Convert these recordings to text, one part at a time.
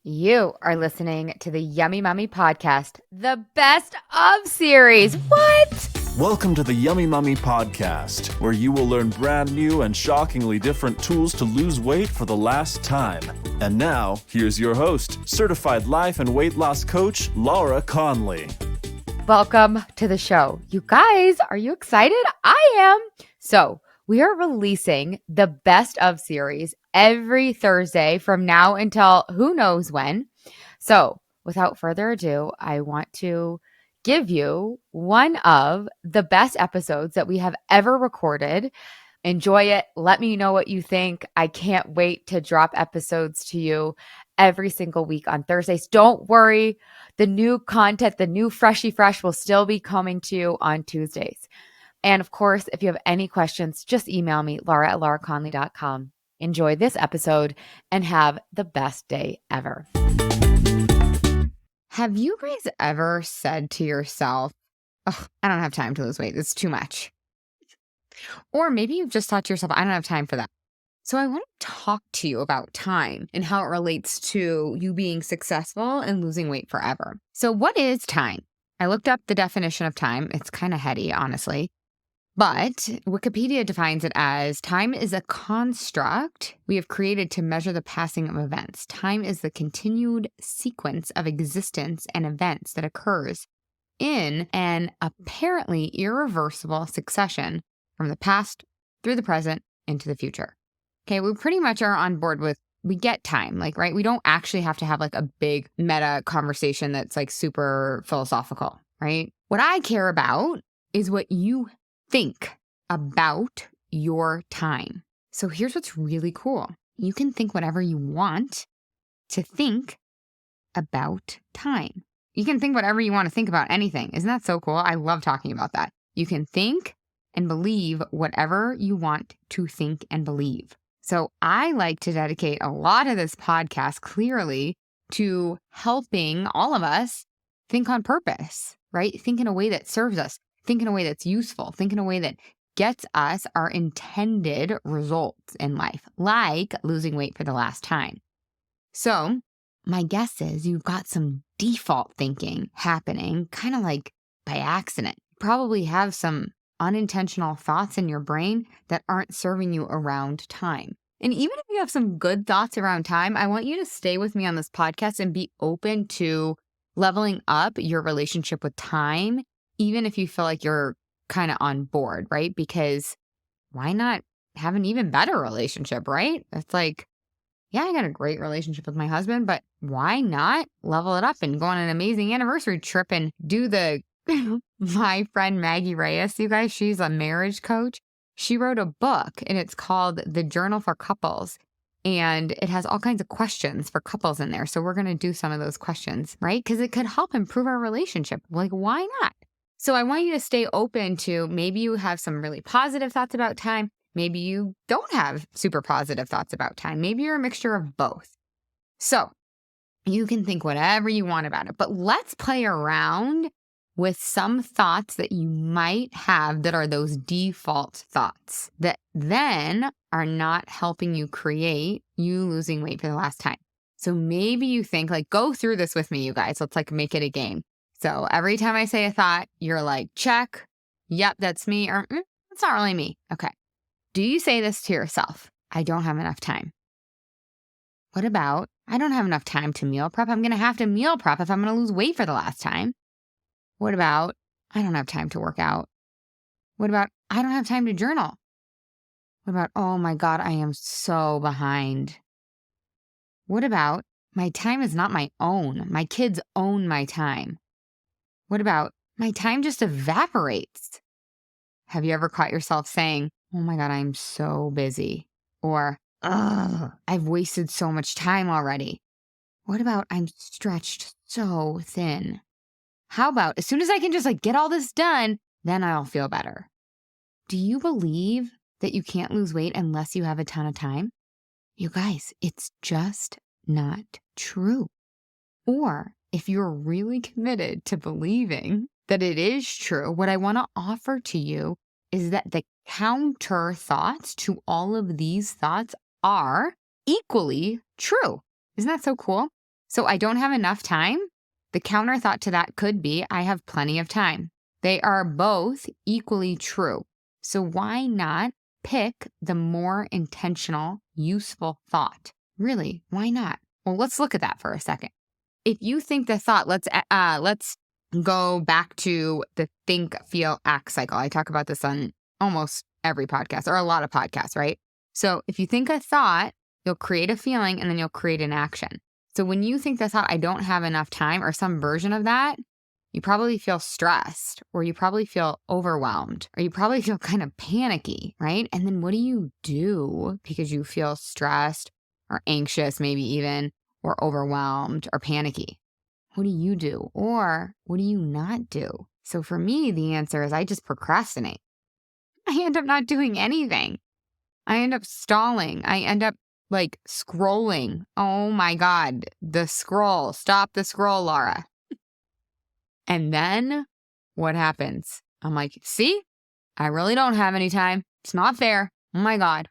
You are listening to the Yummy Mummy Podcast, the best of series. What? Welcome to the Yummy Mummy Podcast, where you will learn brand new and shockingly different tools to lose weight for the last time. And now, here's your host, certified life and weight loss coach, Laura Conley. Welcome to the show. You guys, are you excited? I am. So, we are releasing the best of series every Thursday from now until who knows when. So, without further ado, I want to give you one of the best episodes that we have ever recorded. Enjoy it. Let me know what you think. I can't wait to drop episodes to you every single week on Thursdays. Don't worry. The new content, the new Freshy Fresh will still be coming to you on Tuesdays. And of course, if you have any questions, just email me, laura@lauraconley.com. Enjoy this episode and have the best day ever. Have you guys ever said to yourself, oh, I don't have time to lose weight. It's too much. Or maybe you've just thought to yourself, I don't have time for that. So I want to talk to you about time and how it relates to you being successful and losing weight forever. So what is time? I looked up the definition of time. It's kind of heady, honestly. But Wikipedia defines it as time is a construct we have created to measure the passing of events. Time is the continued sequence of existence and events that occurs in an apparently irreversible succession from the past through the present into the future. Okay, we pretty much are on board with, we get time, right? We don't actually have to have a big meta conversation that's super philosophical, right? What I care about is what you think about your time. So here's what's really cool. You can think whatever you want to think about time. You can think whatever you want to think about anything. Isn't that so cool? I love talking about that. You can think and believe whatever you want to think and believe. So I like to dedicate a lot of this podcast clearly to helping all of us think on purpose, right? Think in a way that serves us. Think in a way that's useful. Think in a way that gets us our intended results in life, like losing weight for the last time. So my guess is you've got some default thinking happening kind of by accident. You probably have some unintentional thoughts in your brain that aren't serving you around time. And even if you have some good thoughts around time, I want you to stay with me on this podcast and be open to leveling up your relationship with time, even if you feel like you're kind of on board, right? Because why not have an even better relationship, right? It's yeah, I got a great relationship with my husband, but why not level it up and go on an amazing anniversary trip and do the, my friend Maggie Reyes, you guys, she's a marriage coach. She wrote a book and it's called The Journal for Couples. And it has all kinds of questions for couples in there. So we're going to do some of those questions, right? Because it could help improve our relationship. Why not? So I want you to stay open to, maybe you have some really positive thoughts about time. Maybe you don't have super positive thoughts about time. Maybe you're a mixture of both. So you can think whatever you want about it, but let's play around with some thoughts that you might have that are those default thoughts that then are not helping you create you losing weight for the last time. So maybe you think, go through this with me, you guys. Let's make it a game. So every time I say a thought, you're check. Yep, that's me. Or that's not really me. Okay. Do you say this to yourself? I don't have enough time. What about, I don't have enough time to meal prep. I'm going to have to meal prep if I'm going to lose weight for the last time. What about, I don't have time to work out. What about, I don't have time to journal. What about, oh my God, I am so behind. What about, my time is not my own. My kids own my time. What about, my time just evaporates? Have you ever caught yourself saying, oh my God, I'm so busy? Or, I've wasted so much time already. What about, I'm stretched so thin? How about, as soon as I can just get all this done, then I'll feel better? Do you believe that you can't lose weight unless you have a ton of time? You guys, it's just not true. Or if you're really committed to believing that it is true, what I want to offer to you is that the counter thoughts to all of these thoughts are equally true. Isn't that so cool? So I don't have enough time. The counter thought to that could be I have plenty of time. They are both equally true. So why not pick the more intentional, useful thought? Really, why not? Well, let's look at that for a second. If you think the thought, let's go back to the think, feel, act cycle. I talk about this on almost every podcast or a lot of podcasts, right? So if you think a thought, you'll create a feeling and then you'll create an action. So when you think the thought, I don't have enough time or some version of that, you probably feel stressed or you probably feel overwhelmed or you probably feel kind of panicky, right? And then what do you do because you feel stressed or anxious, maybe even, or overwhelmed or panicky? What do you do? Or what do you not do? So for me, the answer is I just procrastinate. I end up not doing anything. I end up stalling. I end up like scrolling. Oh my God, the scroll. Stop the scroll, Laura. And then what happens? I'm like, see, I really don't have any time. It's not fair. Oh my God.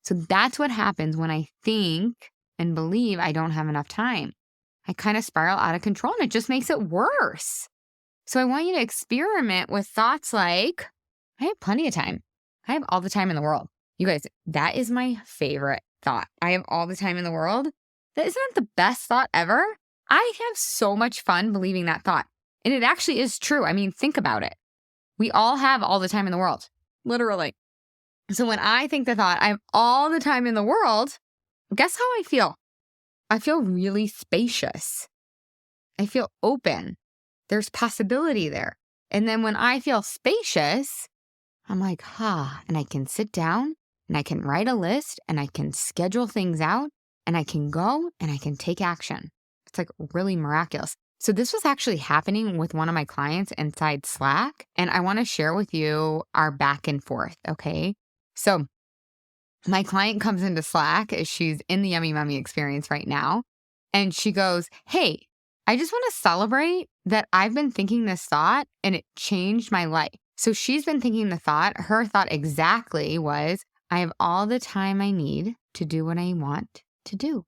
So that's what happens when I think and believe I don't have enough time. I kind of spiral out of control and it just makes it worse. So I want you to experiment with thoughts like, I have plenty of time. I have all the time in the world. You guys, that is my favorite thought. I have all the time in the world. That isn't the best thought ever. I have so much fun believing that thought. And it actually is true. I mean, think about it. We all have all the time in the world, literally. So when I think the thought, I have all the time in the world, guess how I feel? I feel really spacious. I feel open. There's possibility there. And then when I feel spacious, I'm like, and I can sit down and I can write a list and I can schedule things out and I can go and I can take action. It's like really miraculous. So this was actually happening with one of my clients inside Slack. And I want to share with you our back and forth. Okay. So my client comes into Slack as she's in the Yummy Mummy experience right now. And she goes, hey, I just want to celebrate that I've been thinking this thought and it changed my life. So she's been thinking the thought. Her thought exactly was, I have all the time I need to do what I want to do.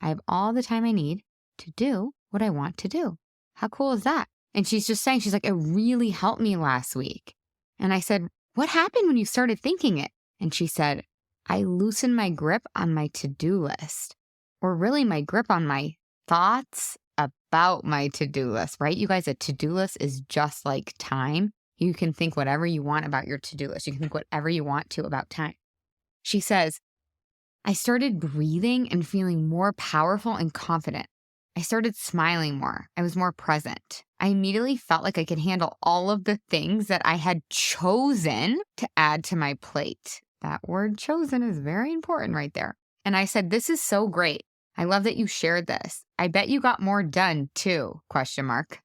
I have all the time I need to do what I want to do. How cool is that? And she's just saying, she's like, it really helped me last week. And I said, what happened when you started thinking it? And she said, I loosened my grip on my to-do list, or really my grip on my thoughts about my to-do list, right? You guys, a to-do list is just like time. You can think whatever you want about your to-do list. You can think whatever you want to about time. She says, I started breathing and feeling more powerful and confident. I started smiling more. I was more present. I immediately felt like I could handle all of the things that I had chosen to add to my plate. That word chosen is very important right there. And I said, this is so great. I love that you shared this. I bet you got more done too, ?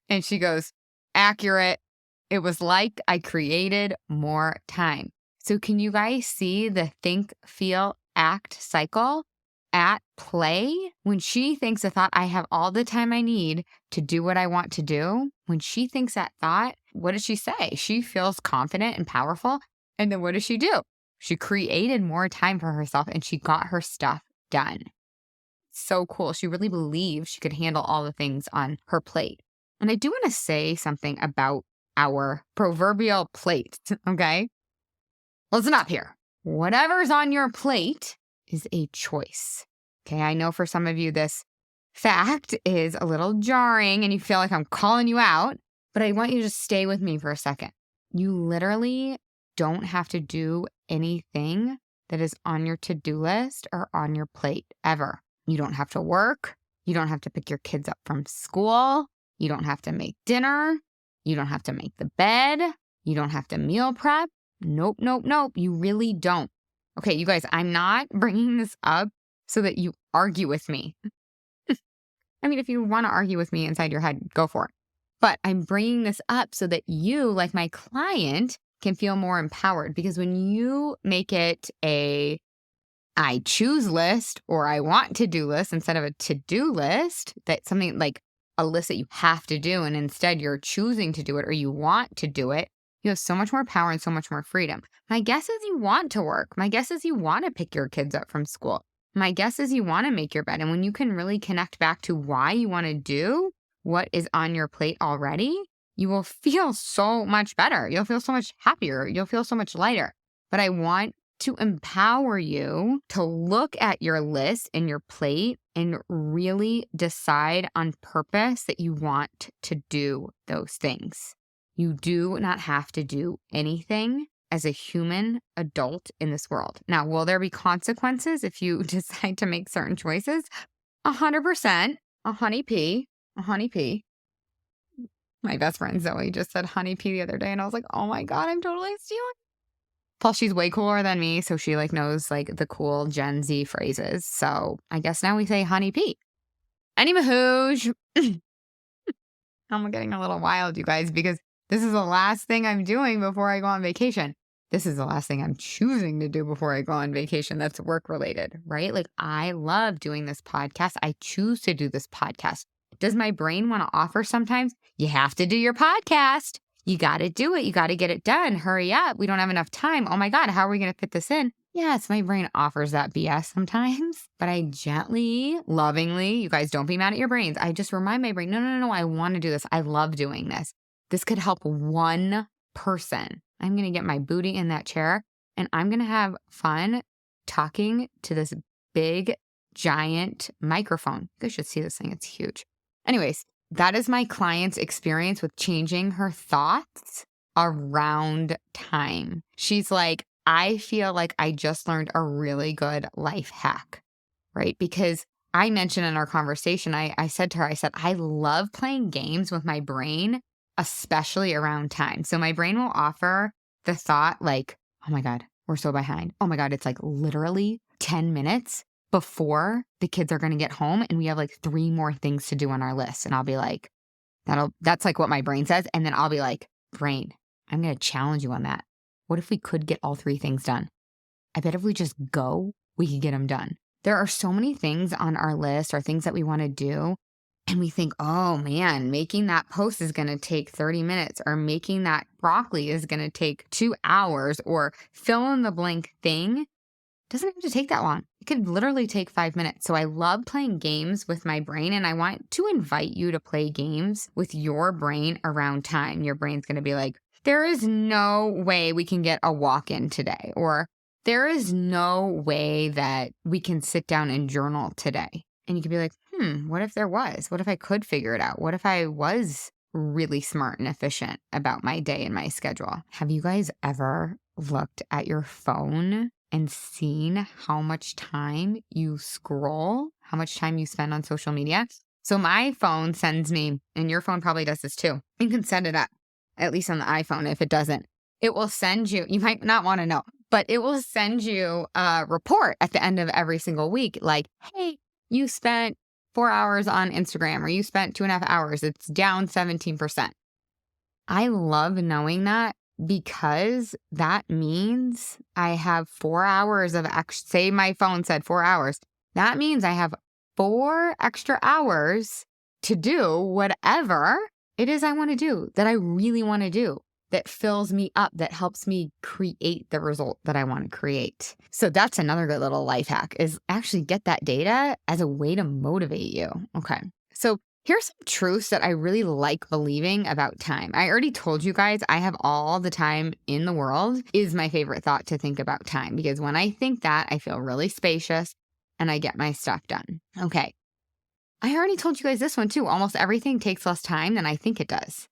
And she goes, accurate. It was like I created more time. So can you guys see the think, feel, act cycle at play? When she thinks a thought, I have all the time I need to do what I want to do. When she thinks that thought, what does she say? She feels confident and powerful. And then what does she do? She created more time for herself and she got her stuff done. So cool. She really believed she could handle all the things on her plate. And I do want to say something about our proverbial plate, okay? Listen up here. Whatever's on your plate is a choice. Okay, I know for some of you this fact is a little jarring and you feel like I'm calling you out, but I want you to just stay with me for a second. You literally don't have to do anything that is on your to-do list or on your plate ever. You don't have to work. You don't have to pick your kids up from school. You don't have to make dinner. You don't have to make the bed. You don't have to meal prep. Nope. You really don't. Okay, you guys, I'm not bringing this up so that you argue with me. I mean, if you want to argue with me inside your head, go for it. But I'm bringing this up so that you, like my client, can feel more empowered. Because when you make it a I choose list or I want to do list instead of a to-do list, that's something like a list that you have to do, and instead you're choosing to do it or you want to do it, you have so much more power and so much more freedom. My guess is you want to work. My guess is you want to pick your kids up from school. my guess is you want to make your bed. And when you can really connect back to why you want to do what is on your plate already, you will feel so much better. You'll feel so much happier. You'll feel so much lighter. But I want to empower you to look at your list and your plate and really decide on purpose that you want to do those things. You do not have to do anything as a human adult in this world. Now, will there be consequences if you decide to make certain choices? 100%. A honeybee. My best friend Zoe just said honeybee the other day, and I was like, oh my God, I'm totally stealing. Plus, she's way cooler than me, so she knows the cool Gen Z phrases. So I guess now we say honeybee. Anywho, I'm getting a little wild, you guys, because this is the last thing I'm doing before I go on vacation. This is the last thing I'm choosing to do before I go on vacation that's work related, right? I love doing this podcast. I choose to do this podcast. Does my brain want to offer sometimes? You have to do your podcast. You got to do it. You got to get it done. Hurry up. We don't have enough time. Oh my God, how are we going to fit this in? Yes, my brain offers that BS sometimes, but I gently, lovingly, you guys don't be mad at your brains. I just remind my brain, no, I want to do this. I love doing this. This could help one person. I'm going to get my booty in that chair and I'm going to have fun talking to this big, giant microphone. You guys should see this thing. It's huge. Anyways, that is my client's experience with changing her thoughts around time. She's like, I feel like I just learned a really good life hack, right? Because I mentioned in our conversation, I said to her, I love playing games with my brain, especially around time. So my brain will offer the thought oh my God, we're so behind. Oh my God, it's literally 10 minutes before the kids are going to get home and we have 3 more things to do on our list. And I'll be like, that's what my brain says. And then I'll be like, brain, I'm going to challenge you on that. What if we could get all 3 things done? I bet if we just go, we could get them done. There are so many things on our list or things that we want to do. And we think, oh man, making that post is going to take 30 minutes or making that broccoli is going to take 2 hours or fill in the blank thing. Doesn't have to take that long. It could literally take 5 minutes. So I love playing games with my brain and I want to invite you to play games with your brain around time. Your brain's going to be like, there is no way we can get a walk in today, or there is no way that we can sit down and journal today. And you could be like, what if there was? What if I could figure it out? What if I was really smart and efficient about my day and my schedule? Have you guys ever looked at your phone and seen how much time you scroll, how much time you spend on social media? So my phone sends me, and your phone probably does this too. You can set it up, at least on the iPhone. If it doesn't, it will send you, you might not want to know, but it will send you a report at the end of every single week. Hey, you spent 4 hours on Instagram, or you spent 2.5 hours. It's down 17%. I love knowing that, because that means I have 4 hours of say my phone said 4 hours. That means I have 4 extra hours to do whatever it is I want to do, that I really want to do, that fills me up, that helps me create the result that I want to create. So that's another good little life hack, is actually get that data as a way to motivate you. Okay. So here's some truths that I really like believing about time. I already told you guys I have all the time in the world is my favorite thought to think about time, because when I think that, I feel really spacious and I get my stuff done. Okay. I already told you guys this one too. Almost everything takes less time than I think it does.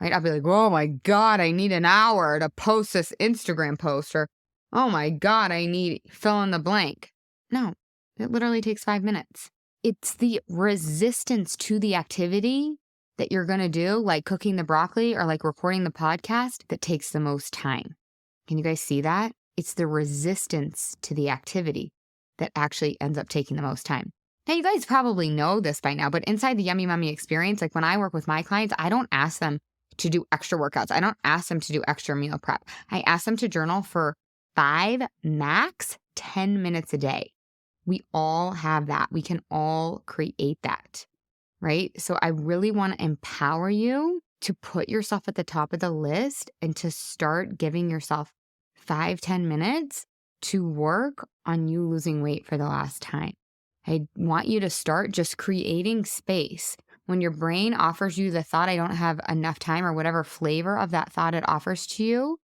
Right? I'll be like, oh my God, I need an hour to post this Instagram post, or oh my God, I need fill in the blank. No, it literally takes 5 minutes. It's the resistance to the activity that you're going to do, like cooking the broccoli or recording the podcast, that takes the most time. Can you guys see that? It's the resistance to the activity that actually ends up taking the most time. Now, you guys probably know this by now, but inside the Yummy Mommy experience, when I work with my clients, I don't ask them to do extra workouts. I don't ask them to do extra meal prep. I ask them to journal for 5, max 10 minutes a day. We all have that. We can all create that, right? So I really want to empower you to put yourself at the top of the list and to start giving yourself 5-10 minutes to work on you losing weight for the last time. I want you to start just creating space. When your brain offers you the thought, I don't have enough time, or whatever flavor of that thought it offers to you,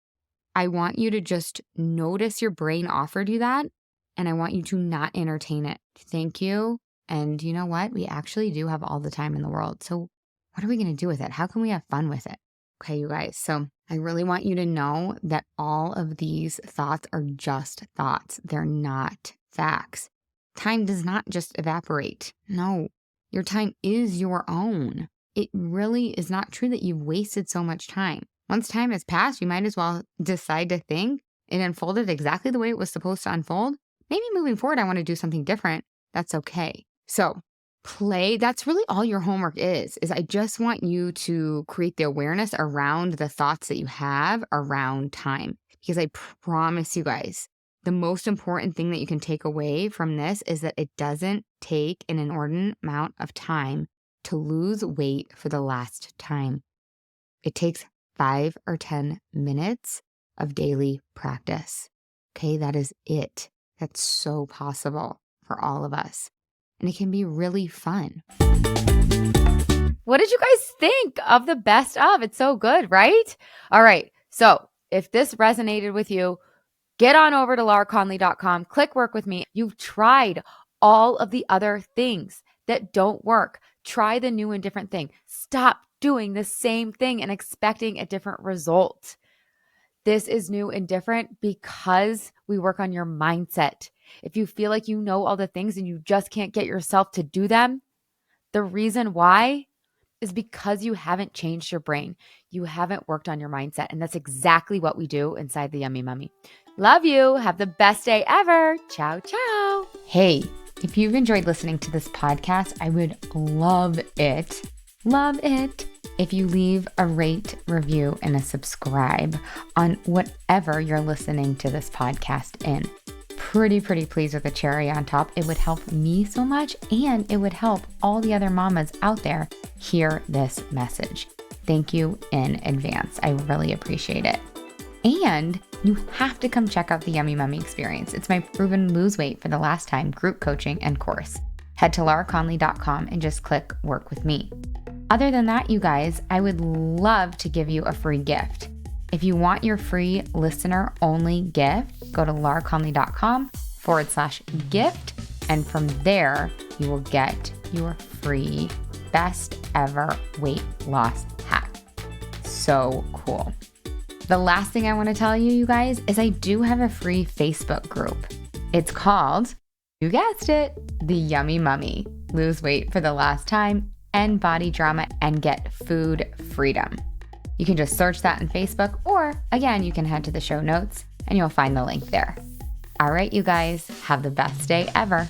I want you to just notice your brain offered you that, and I want you to not entertain it. Thank you. And you know what? We actually do have all the time in the world. So what are we going to do with it? How can we have fun with it? Okay, you guys. So I really want you to know that all of these thoughts are just thoughts. They're not facts. Time does not just evaporate. No, your time is your own. It really is not true that you've wasted so much time. Once time has passed, you might as well decide to think it unfolded exactly the way it was supposed to unfold. Maybe moving forward, I want to do something different. That's okay. So play, that's really all your homework is I just want you to create the awareness around the thoughts that you have around time. Because I promise you guys, the most important thing that you can take away from this is that it doesn't take an inordinate amount of time to lose weight for the last time. It takes 5 or 10 minutes of daily practice. Okay, that is it. That's so possible for all of us. And it can be really fun. What did you guys think of the best of? It's so good, right? All right. So if this resonated with you, get on over to lauraconley.com, click work with me. You've tried all of the other things that don't work. Try the new and different thing. Stop doing the same thing and expecting a different result. This is new and different because we work on your mindset. If you feel like you know all the things and you just can't get yourself to do them, the reason why is because you haven't changed your brain. You haven't worked on your mindset. And that's exactly what we do inside the Yummy Mummy. Love you. Have the best day ever. Ciao, ciao. Hey, if you've enjoyed listening to this podcast, I would love it if you leave a rate, review, and a subscribe on whatever you're listening to this podcast in. Pretty pleased with a cherry on top. It would help me so much, and it would help all the other mamas out there hear this message. Thank you in advance. I really appreciate it. And you have to come check out the Yummy Mummy experience. It's my proven lose weight for the last time group coaching and course. Head to lauraconley.com and just click work with me. Other than that, you guys, I would love to give you a free gift. If you want your free listener only gift, go to lauraconley.com/gift. And from there, you will get your free best ever weight loss hack. So cool. The last thing I want to tell you, you guys, is I do have a free Facebook group. It's called, you guessed it, the Yummy Mummy. Lose weight for the last time, end body drama, and get food freedom. You can just search that on Facebook, or again, you can head to the show notes and you'll find the link there. All right, you guys, have the best day ever.